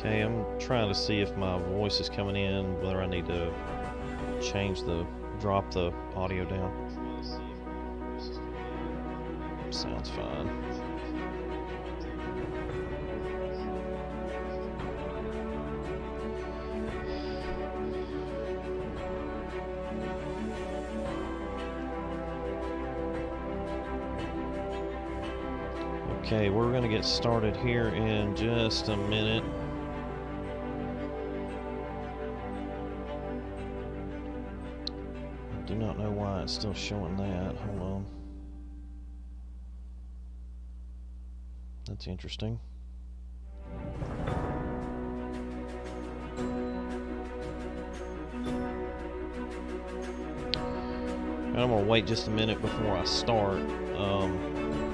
Okay, I'm trying to see if my voice is coming in, whether I need to drop the audio down. Sounds fine. Okay, we're going to get started here in just a minute. I do not know why it's still showing that. Hold on. That's interesting. And I'm going to wait just a minute before I start.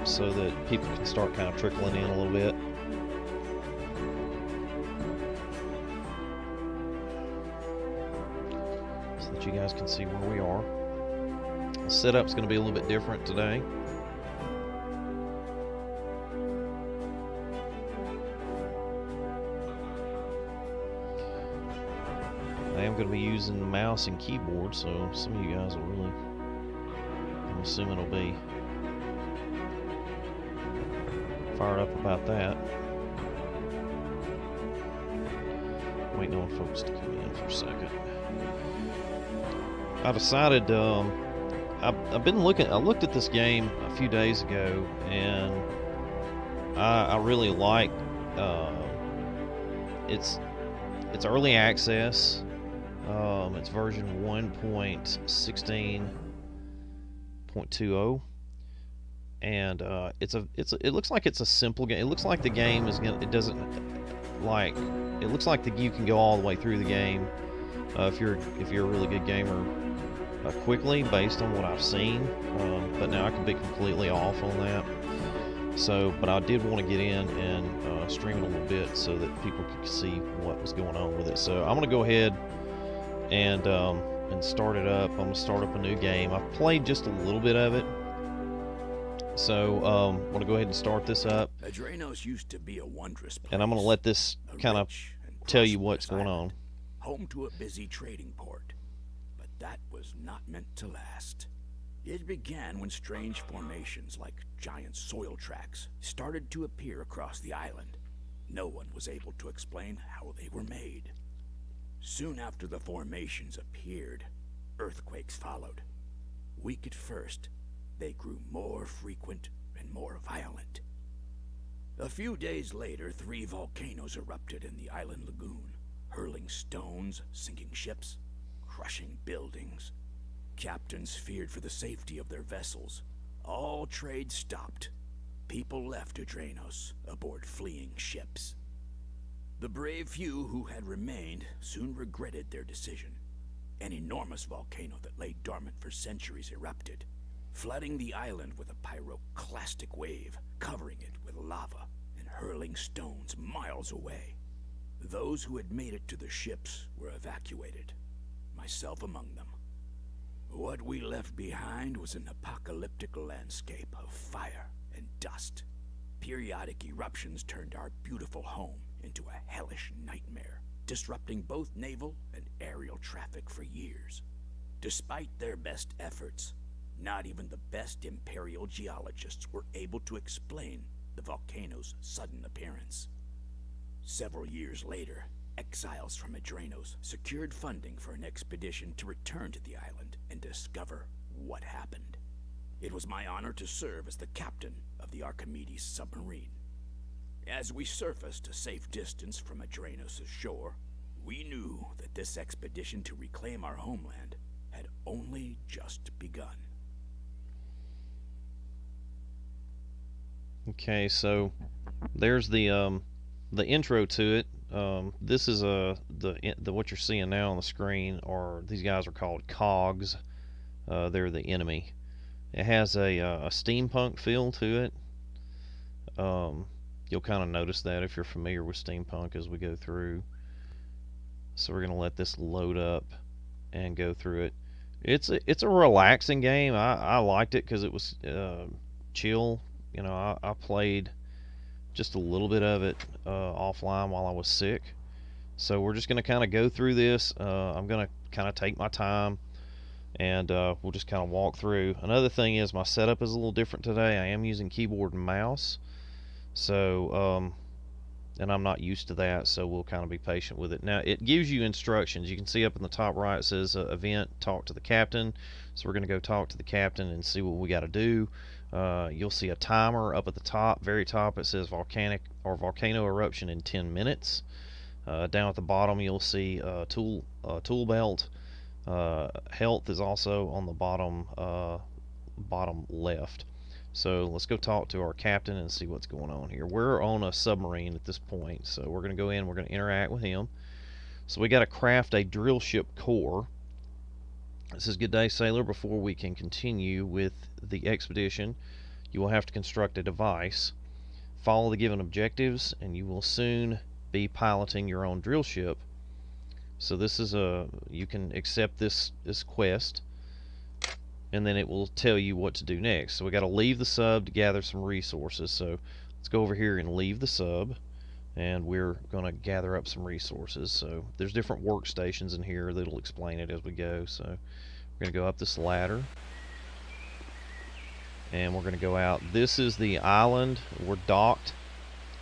So that people can start kind of trickling in a little bit. So that you guys can see where we are. The setup's going to be a little bit different today. I am going to be using the mouse and keyboard, so some of you guys will really, I'm assuming, will be fired up about that. Waiting on folks to come in for a second. I decided I've been looking. I looked at this game a few days ago, and I really like it's early access. It's version 1.16.20. And it looks like it's a simple game. It looks like the game is gonna. It doesn't like. It looks like you can go all the way through the game if you're a really good gamer quickly, based on what I've seen. But now I can be completely off on that. So, but I did want to get in and stream it a little bit so that people could see what was going on with it. So I'm gonna go ahead and start it up. I'm gonna start up a new game. I've played just a little bit of it. So I'm going to go ahead and start this up. Adrenos used to be a wondrous place, and I'm going to let this kind of tell you what's going on. Home to a busy trading port, but that was not meant to last. It began when strange formations like giant soil tracks started to appear across the island. No one was able to explain how they were made. Soon after the formations appeared, earthquakes followed. Weak at first, they grew more frequent and more violent. A few days later, 3 volcanoes erupted in the island lagoon, hurling stones, sinking ships, crushing buildings. Captains feared for the safety of their vessels. All trade stopped. People left Adrenos aboard fleeing ships. The brave few who had remained soon regretted their decision. An enormous volcano that lay dormant for centuries erupted, flooding the island with a pyroclastic wave, covering it with lava and hurling stones miles away. Those who had made it to the ships were evacuated, myself among them. What we left behind was an apocalyptic landscape of fire and dust. Periodic eruptions turned our beautiful home into a hellish nightmare, disrupting both naval and aerial traffic for years. Despite their best efforts, not even the best Imperial geologists were able to explain the volcano's sudden appearance. Several years later, exiles from Adrenos secured funding for an expedition to return to the island and discover what happened. It was my honor to serve as the captain of the Archimedes submarine. As we surfaced a safe distance from Adrenos' shore, we knew that this expedition to reclaim our homeland had only just begun. Okay, so there's the intro to it. This is the what you're seeing now on the screen, or these guys are called cogs. They're the enemy. It has a steampunk feel to it. You'll kind of notice that if you're familiar with steampunk as we go through. So we're gonna let this load up and go through it. It's a relaxing game. I liked it because it was chill. You know, I played just a little bit of it offline while I was sick, So we're just going to kind of go through this. I'm going to kind of take my time, and we'll just kind of walk through. Another thing is my setup is a little different today. I am using keyboard and mouse, so and I'm not used to that, so we'll kind of be patient with it. Now it gives you instructions. You can see up in the top right it says event, talk to the captain. So we're going to go talk to the captain and see what we got to do. You'll see a timer up at the top, very top. It says volcano eruption in 10 minutes. Down at the bottom you'll see tool belt. Health is also on the bottom left. So let's go talk to our captain and see what's going on here. We're on a submarine at this point, so we're going to go in, we're going to interact with him. So we got to craft a drill ship core. It says, good day, sailor. Before we can continue with the expedition, you will have to construct a device. Follow the given objectives, and you will soon be piloting your own drill ship. So this is you can accept this quest, and then it will tell you what to do next. So we got to leave the sub to gather some resources. So let's go over here and leave the sub, and we're going to gather up some resources. So there's different workstations in here that'll explain it as we go. So we're going to go up this ladder, and we're going to go out. This is the island. We're docked,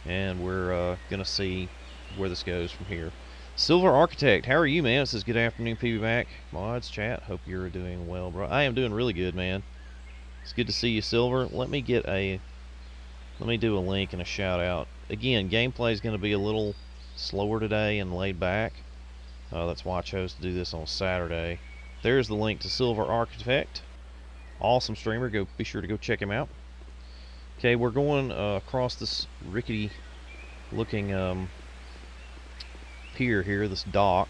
and we're going to see where this goes from here. Silver Architect, how are you, man? It says, good afternoon, PB Mac. Mods, chat, hope you're doing well, bro. I am doing really good, man. It's good to see you, Silver. Let me do a link and a shout out. Again, gameplay is going to be a little slower today and laid back. That's why I chose to do this on Saturday. There's the link to Silver Architect. Awesome streamer. Be sure to go check him out. Okay, we're going across this rickety looking pier here, this dock,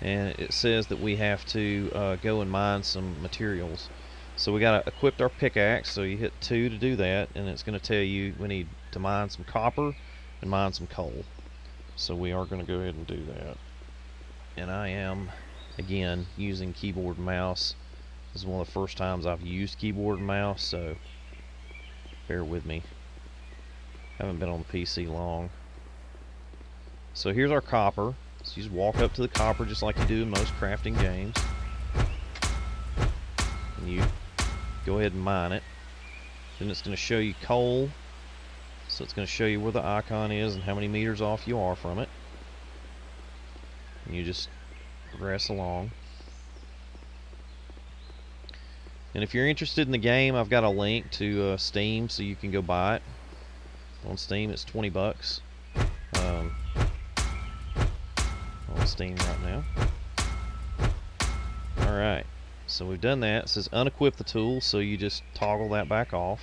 and it says that we have to go and mine some materials. So we got to equip our pickaxe, so you hit 2 to do that, and it's going to tell you we need to mine some copper and mine some coal. So we are going to go ahead and do that. And I am, again, using keyboard and mouse. This is one of the first times I've used keyboard and mouse, so bear with me. Haven't been on the PC long. So here's our copper. So you just walk up to the copper just like you do in most crafting games, and you go ahead and mine it. Then it's going to show you coal. So it's going to show you where the icon is and how many meters off you are from it. And you just progress along. And if you're interested in the game, I've got a link to Steam, so you can go buy it. On Steam, it's 20 bucks. On Steam right now. Alright, so we've done that. It says unequip the tool, so you just toggle that back off.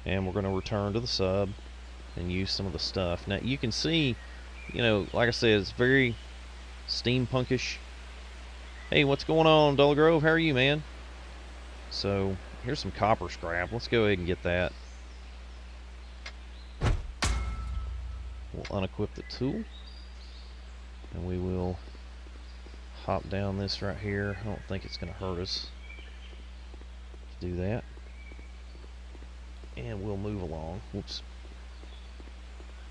And we're going to return to the sub and use some of the stuff. Now you can see, you know, like I said, it's very steampunkish. Hey, what's going on, Dull Grove? How are you, man? So here's some copper scrap. Let's go ahead and get that. We'll unequip the tool, and we will hop down this right here. I don't think it's going to hurt us to do that. And we'll move along. Whoops.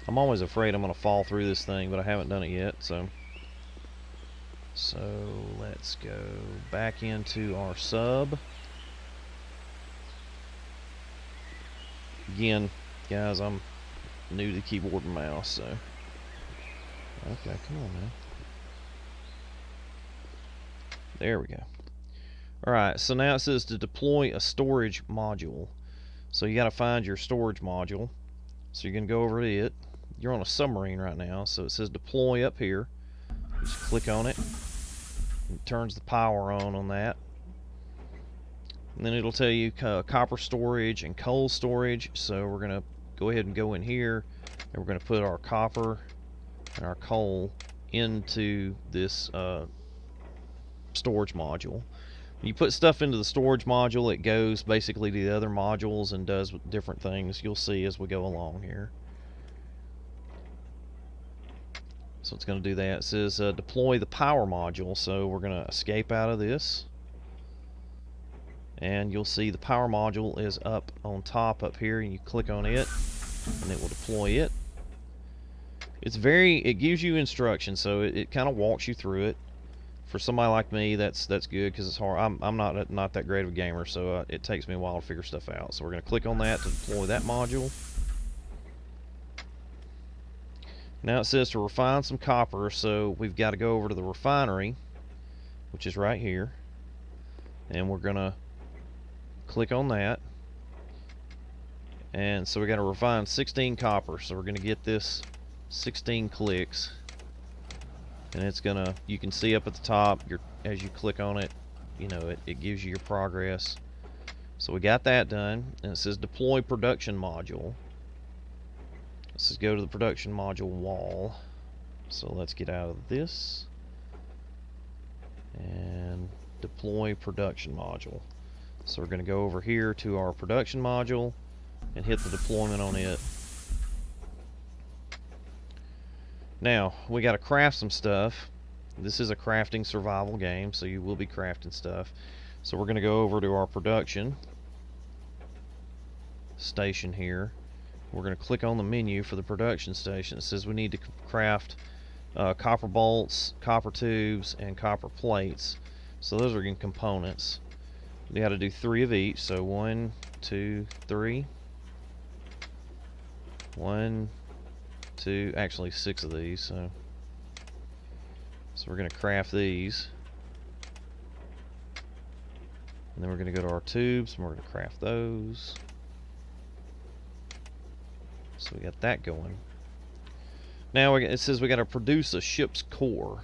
I'm always afraid I'm going to fall through this thing, but I haven't done it yet. So let's go back into our sub. Again, guys, I'm new to keyboard and mouse, so okay, come on, man. There we go. Alright, so now it says to deploy a storage module. So you got to find your storage module. So you're going to go over to it. You're on a submarine right now, so it says deploy up here. You just click on it. It turns the power on that. And then it'll tell you copper storage and coal storage. So we're going to go ahead and go in here, and we're going to put our copper and our coal into this storage module. When you put stuff into the storage module, it goes basically to the other modules and does different things. You'll see as we go along here. So it's going to do that. It says deploy the power module. So we're going to escape out of this. And you'll see the power module is up on top up here, and you click on it and it will deploy it. it gives you instructions, so it kind of walks you through it. For somebody like me, that's good, because it's hard. I'm not that great of a gamer, so it takes me a while to figure stuff out. So we're going to click on that to deploy that module. Now it says to refine some copper, so we've got to go over to the refinery, which is right here, and we're going to click on that. And so we got to refine 16 copper, so we're going to get this 16 clicks, and it's gonna, you can see up at the top, as you click on it, you know, it gives you your progress. So we got that done, and it says deploy production module. It says go to the production module wall. So let's get out of this and deploy production module. So we're going to go over here to our production module and hit the deployment on it. Now we got to craft some stuff. This is a crafting survival game, so you will be crafting stuff. So we're going to go over to our production station here. We're going to click on the menu for the production station. It says we need to craft copper bolts, copper tubes, and copper plates. So those are in components. We got to do 3 of each. So 1, 2, 3. 1, 2, actually 6 of these. So we're going to craft these. And then we're going to go to our tubes, and we're going to craft those. So we got that going. Now it says we got to produce a ship's core.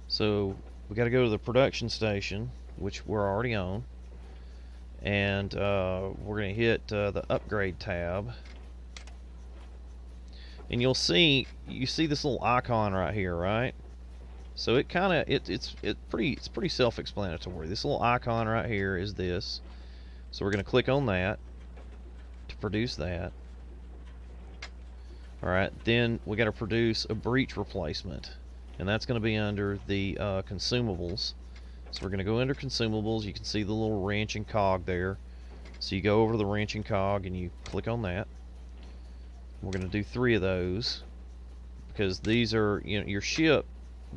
So we got to go to the production station, which we're already on, and we're going to hit the upgrade tab. And you see this little icon right here, right? So it kind of it's pretty self-explanatory. This little icon right here is this. So we're going to click on that to produce that. Alright, then we got to produce a breach replacement, and that's going to be under the consumables. So we're going to go under consumables. You can see the little wrench and cog there. So you go over to the wrench and cog and you click on that. We're going to do 3 of those, because these are, you know, your ship,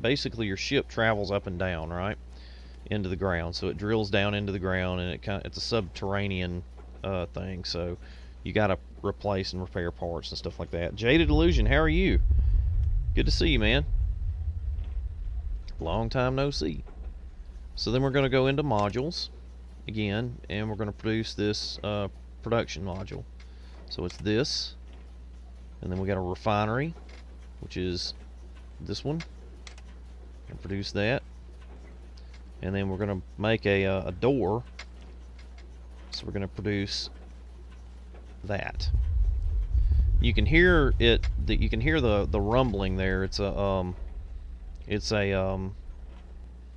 basically your ship travels up and down, right, into the ground. So it drills down into the ground, and it's a subterranean thing. So you got to replace and repair parts and stuff like that. Jaded Illusion, how are you? Good to see you, man. Long time no see. So then we're going to go into modules again, and we're going to produce this production module. So it's this, and then we got a refinery, which is this one, and produce that. And then we're going to make a door, so we're going to produce that. You can hear it. You can hear the rumbling there. It's a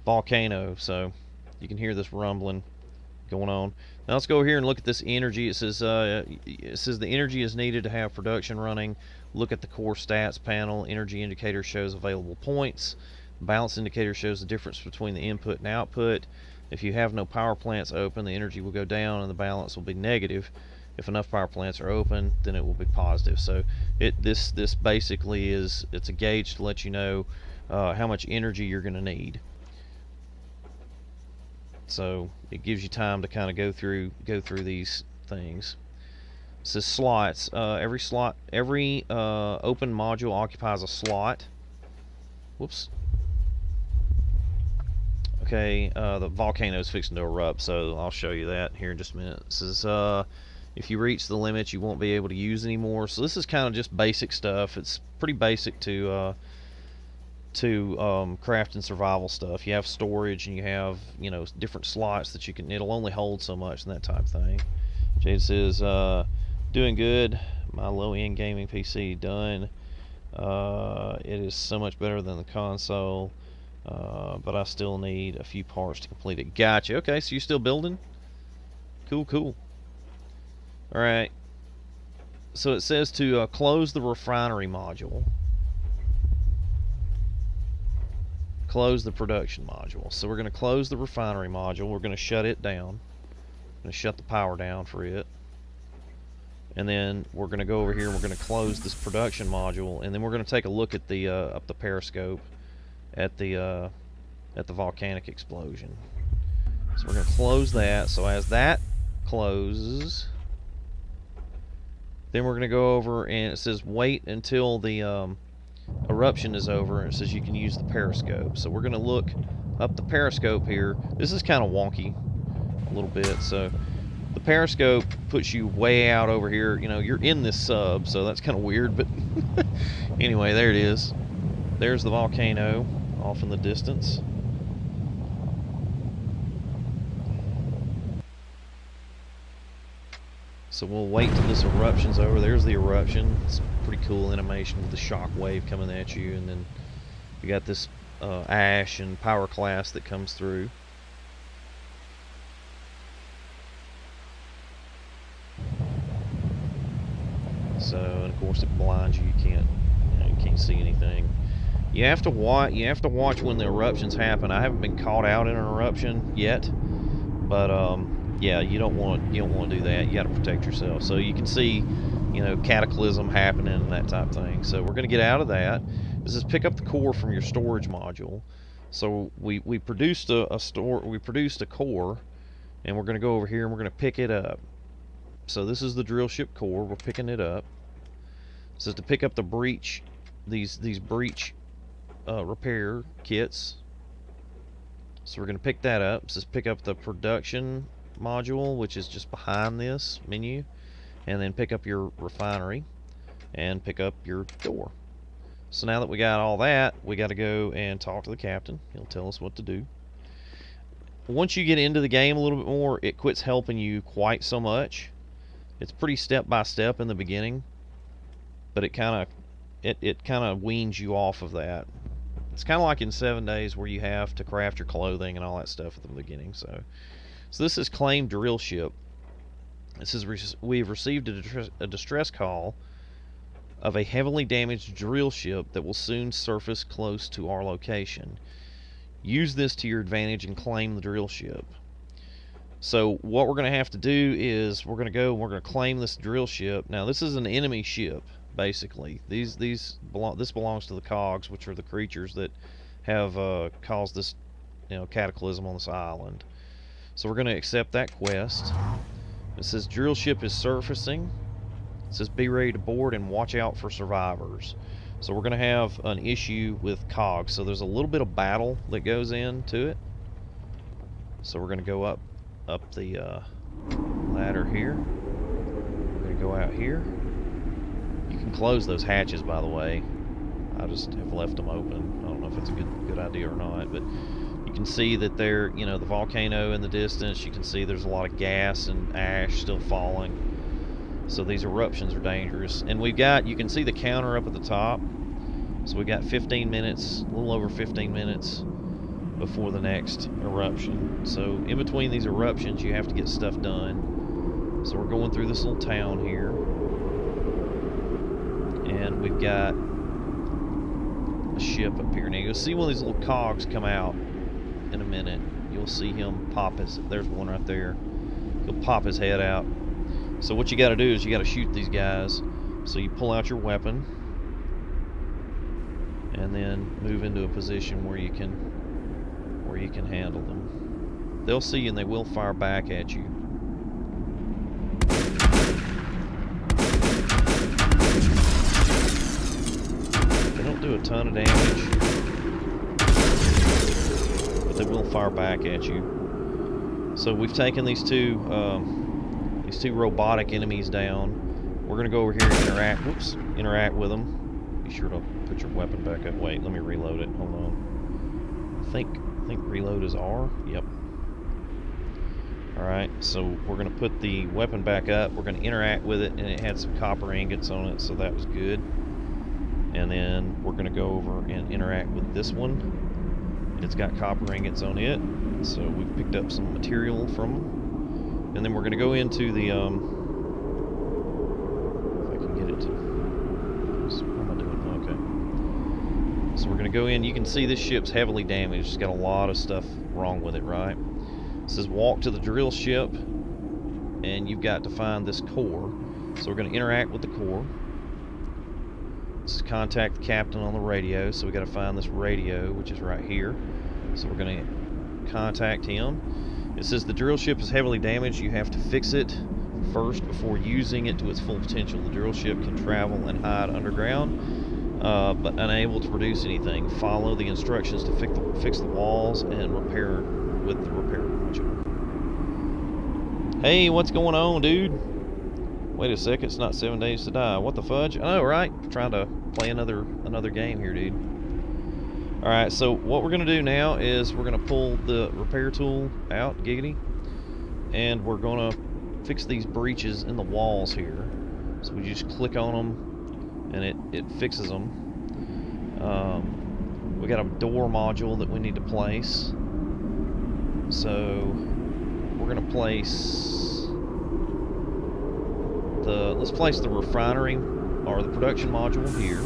volcano, so you can hear this rumbling going on. Now let's go here and look at this energy. It says the energy is needed to have production running. Look at the core stats panel. Energy indicator shows available points. Balance indicator shows the difference between the input and output. If you have no power plants open, the energy will go down and the balance will be negative. If enough power plants are open, then it will be positive. So this basically it's a gauge to let you know how much energy you're going to need. So it gives you time to kind of go through these things. It says slots. Every open module occupies a slot. Whoops. Okay, the volcano is fixing to erupt, so I'll show you that here in just a minute. It says if you reach the limit, you won't be able to use anymore. So this is kind of just basic stuff. It's pretty basic to craft and survival stuff. You have storage, and you have, you know, different slots that you can. It'll only hold so much and that type of thing. Jade says, doing good. My low-end gaming PC done. It is so much better than the console, but I still need a few parts to complete it. Gotcha. Okay, so you're still building? Cool. Alright, so it says to close the refinery module, close the production module. So we're going to close the refinery module. We're going to shut it down. I'm going to shut the power down for it, And then we're going to go over here and we're going to close this production module, and then we're going to take a look at the up the periscope at the volcanic explosion. So we're going to close that. So as that closes, then we're going to go over and it says wait until the eruption is over, and it says you can use the periscope. So we're going to look up the periscope here. This is kind of wonky a little bit. So the periscope puts you way out over here. You know, you're in this sub, so that's kind of weird, but anyway, there it is. There's the volcano off in the distance. So we'll wait till this eruption's over. There's the eruption. It's a pretty cool animation with the shock wave coming at you, and then you got this ash and power class that comes through. So, and of course it blinds you. You can't see anything. You have to watch. You have to watch when the eruptions happen. I haven't been caught out in an eruption yet, but yeah, you don't want to do that. You got to protect yourself. So you can see, you know, cataclysm happening and that type of thing. So we're going to get out of that. This is pick up the core from your storage module. So we produced we produced a core, and we're going to go over here and we're going to pick it up. So this is the drill ship core. We're picking it up. It says to pick up the breach, these breach repair kits. So we're going to pick that up. It says pick up the production module, which is just behind this menu, and then pick up your refinery and pick up your door. So now that we got all that, we got to go and talk to the captain. He'll tell us what to do. Once you get into the game a little bit more, it quits helping you quite so much. It's pretty step by step in the beginning, but it kind of weans you off of that. It's kind of like in 7 days where you have to craft your clothing and all that stuff at the beginning. So this is claimed drill ship. It says we've received a distress call of a heavily damaged drill ship that will soon surface close to our location. Use this to your advantage and claim the drill ship. So what we're going to have to do is we're going to go and we're going to claim this drill ship. Now this is an enemy ship, basically. This belongs to the cogs, which are the creatures that have caused this, you know, cataclysm on this island. So we're going to accept that quest. It says drill ship is surfacing. It says be ready to board and watch out for survivors. So we're going to have an issue with cogs. So there's a little bit of battle that goes into it. So we're going to go up the ladder here. We're going to go out here. You can close those hatches, by the way. I just have left them open. I don't know if it's a good idea or not, but you can see that there, you know, the volcano in the distance. You can see there's a lot of gas and ash still falling. So these eruptions are dangerous. And we've got, you can see the counter up at the top. So we got 15 minutes, a little over 15 minutes before the next eruption. So in between these eruptions, you have to get stuff done. So we're going through this little town here. And we've got a ship up here. Now you'll see one of these little cogs come out in a minute. You'll see him pop his, there's one right there. He'll pop his head out. So what you got to do is you got to shoot these guys. So you pull out your weapon and then move into a position where you can handle them. They'll see you and they will fire back at you. They don't do a ton of damage, but they will fire back at you. So we've taken these two robotic enemies down. We're gonna go over here and interact with them. Be sure to put your weapon back up. Wait, let me reload it. Hold on. I think reload is R. Yep. Alright, so we're going to put the weapon back up. We're going to interact with it, and it had some copper ingots on it, so that was good. And then we're going to go over and interact with this one. It's got copper ingots on it, so we've picked up some material from them. And then we're going to go into the, if I can get it to, what am I doing? Okay. So we're going to go in. You can see this ship's heavily damaged. It's got a lot of stuff wrong with it, right? It says walk to the drill ship, and you've got to find this core. So we're going to interact with the core. This is contact the captain on the radio, so we got to find this radio, which is right here. So we're going to contact him. It says the drill ship is heavily damaged. You have to fix it first before using it to its full potential. The drill ship can travel and hide underground, but unable to produce anything. Follow the instructions to fix the walls and repair with the repair module. Hey, what's going on, dude? Wait a second, it's not 7 days to die. What the fudge? I know, right? Trying to play another game here, dude. Alright, so what we're going to do now is we're going to pull the repair tool out, giggity, and we're going to fix these breaches in the walls here. So we just click on them, and it fixes them. We got a door module that we need to place. So we're going to place let's place the refinery or the production module here.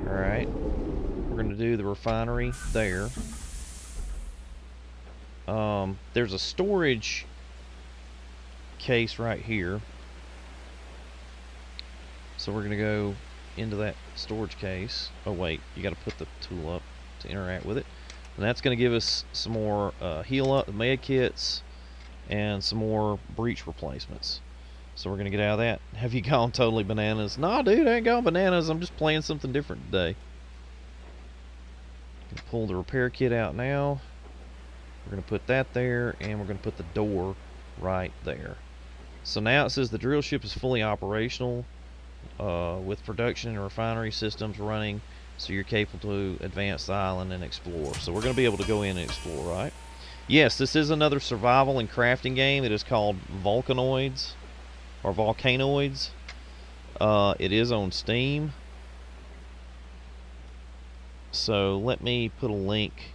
Alright, we're going to do the refinery there. There's a storage case right here, so we're going to go into that storage case. Oh wait, you got to put the tool up to interact with it, and that's going to give us some more heal up med kits and some more breach replacements. So we're gonna get out of that. Have you gone totally bananas? Nah, dude, I ain't gone bananas. I'm just playing something different today. Gonna pull the repair kit out now. We're gonna put that there, and we're gonna put the door right there. So now it says the drill ship is fully operational with production and refinery systems running, so you're capable to advance the island and explore. So we're gonna be able to go in and explore, right? Yes, this is another survival and crafting game. It is called Volcanoids, or Volcanoids. It is on Steam. So let me put a link.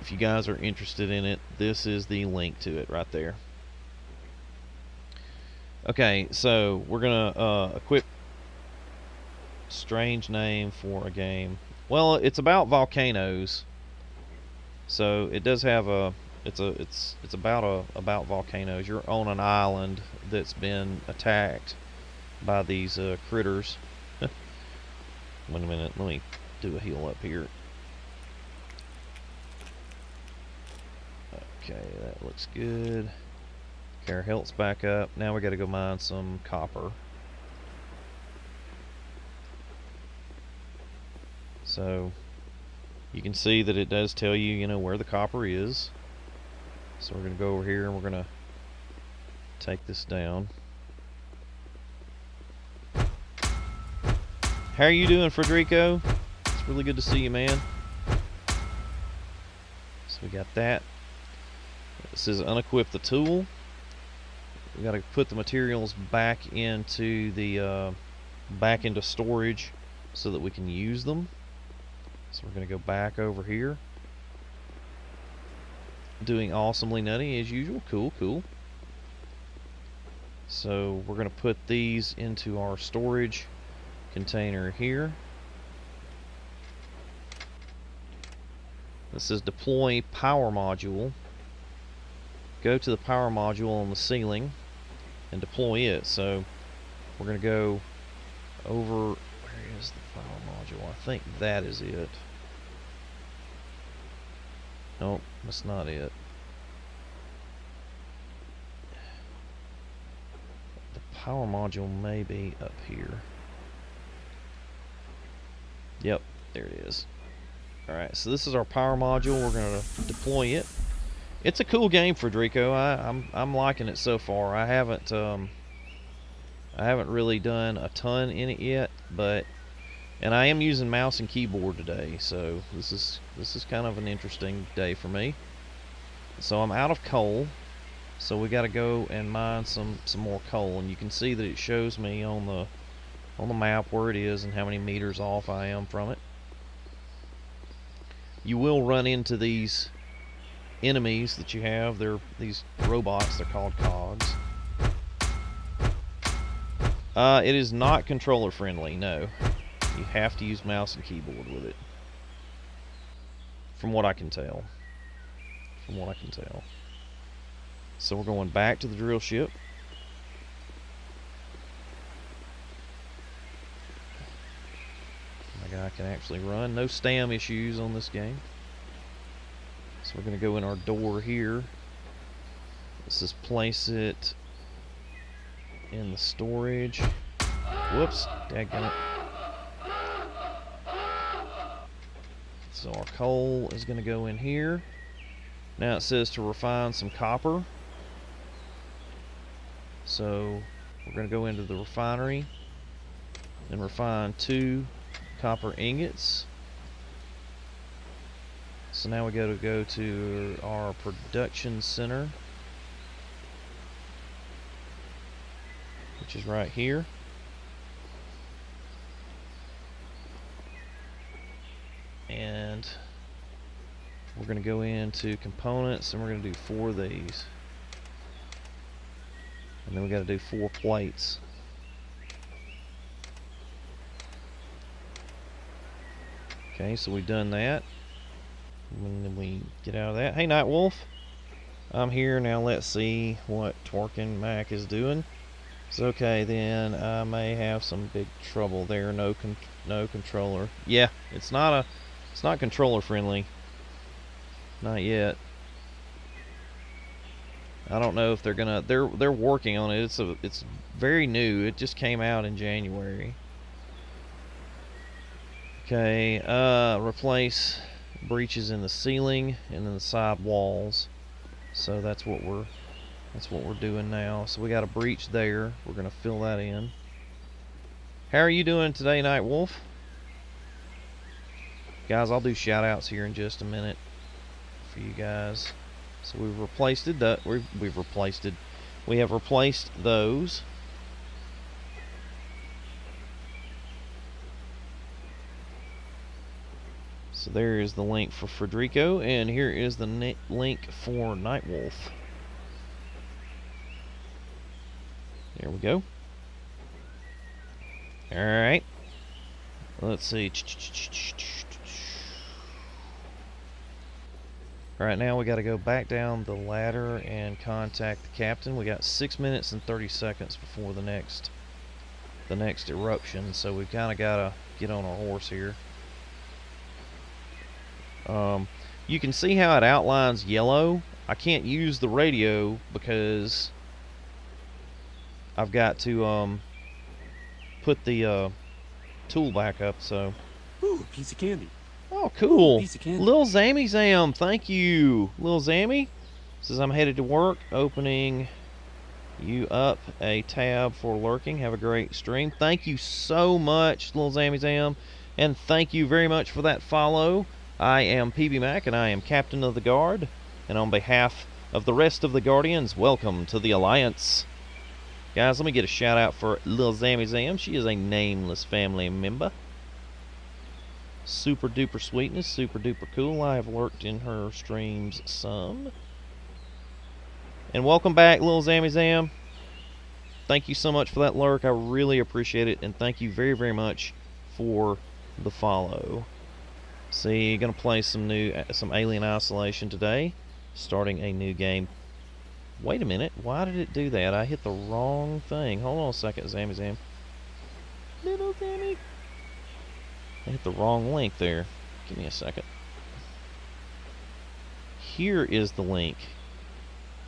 If you guys are interested in it, this is the link to it right there. Okay, so we're gonna equip. Strange name for a game. Well, it's about volcanoes. So it does have a it's about volcanoes. You're on an island that's been attacked by these critters. Wait a minute, let me do a heal up here. Okay, that looks good. Okay, our health's back up. Now we got to go mine some copper. So you can see that it does tell you, where the copper is. So we're going to go over here and we're going to take this down. How are you doing, Frederico? It's really good to see you, man. So we got that. It says unequip the tool. We got to put the materials back into the back into storage so that we can use them. So we're going to go back over here. Doing awesomely nutty as usual. Cool, cool. So we're going to put these into our storage container here. This says deploy power module. Go to the power module on the ceiling and deploy it. So we're going to go over. Where is the power module? I think that is it. Nope, that's not it. The power module may be up here. Yep, there it is. Alright, so this is our power module. We're going to deploy it. It's a cool game, Frederico. I'm liking it so far. I haven't really done a ton in it yet, and I am using mouse and keyboard today, so this is kind of an interesting day for me. So I'm out of coal, so we got to go and mine some more coal, and you can see that it shows me on the map where it is and how many meters off I am from it. You will run into these enemies that you have. They're these robots. They're called cogs. It is not controller friendly, no. You have to use mouse and keyboard with it. From what I can tell. So we're going back to the drill ship. My guy can actually run. No stam issues on this game. So we're going to go in our door here. Let's just place it in the storage. Whoops, dadgummit. So our coal is going to go in here. Now it says to refine some copper. So we're going to go into the refinery and refine 2 copper ingots. So now we go to our production center, which is right here. And we're going to go into components and we're going to do 4 of these. And then we got to do 4 plates. Okay, so we've done that. And then we get out of that. Hey, Night Wolf. I'm here now. Let's see what Twerkin Mac is doing. It's okay, then I may have some big trouble there. No controller. Yeah, it's not controller friendly. Not yet. I don't know if they're gonna. They're working on it. It's very new. It just came out in January. Okay. Replace breaches in the ceiling and in the side walls. So that's what we're doing now. So we got a breach there. We're gonna fill that in. How are you doing today, Night Wolf? Guys, I'll do shout outs here in just a minute for you guys. So we've replaced it. We have replaced those. So there is the link for Federico, and here is the link for Nightwolf. There we go. Alright. Let's see. Alright, now we got to go back down the ladder and contact the captain. We got 6 minutes and 30 seconds before the next eruption, so we've kind of got to get on our horse here. You can see how it outlines yellow. I can't use the radio because I've got to put the tool back up. So. Ooh, piece of candy. Oh, cool. Piece of candy. Lil Zammy Zam, thank you. Lil Zammy says, I'm headed to work, opening you up a tab for lurking. Have a great stream. Thank you so much, Lil Zammy Zam, and thank you very much for that follow. I am PB Mac, and I am Captain of the Guard, and on behalf of the rest of the Guardians, welcome to the Alliance. Guys, let me get a shout out for Lil Zammy Zam. She is a nameless family member. Super duper sweetness, super duper cool. I have lurked in her streams some. And welcome back, Lil Zammy Zam. Thank you so much for that lurk. I really appreciate it, and thank you very, very much for the follow. See, gonna play some Alien Isolation today, starting a new game. Wait a minute, why did it do that? I hit the wrong thing. Hold on a second, Zammy Zam. Little Zammy. I hit the wrong link there. Give me a second. Here is the link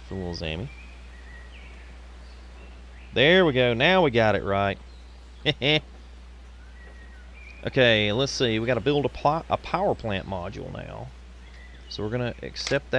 for Little Zammy. There we go. Now we got it right. Okay, let's see. We got to build a power plant module now. So we're going to accept that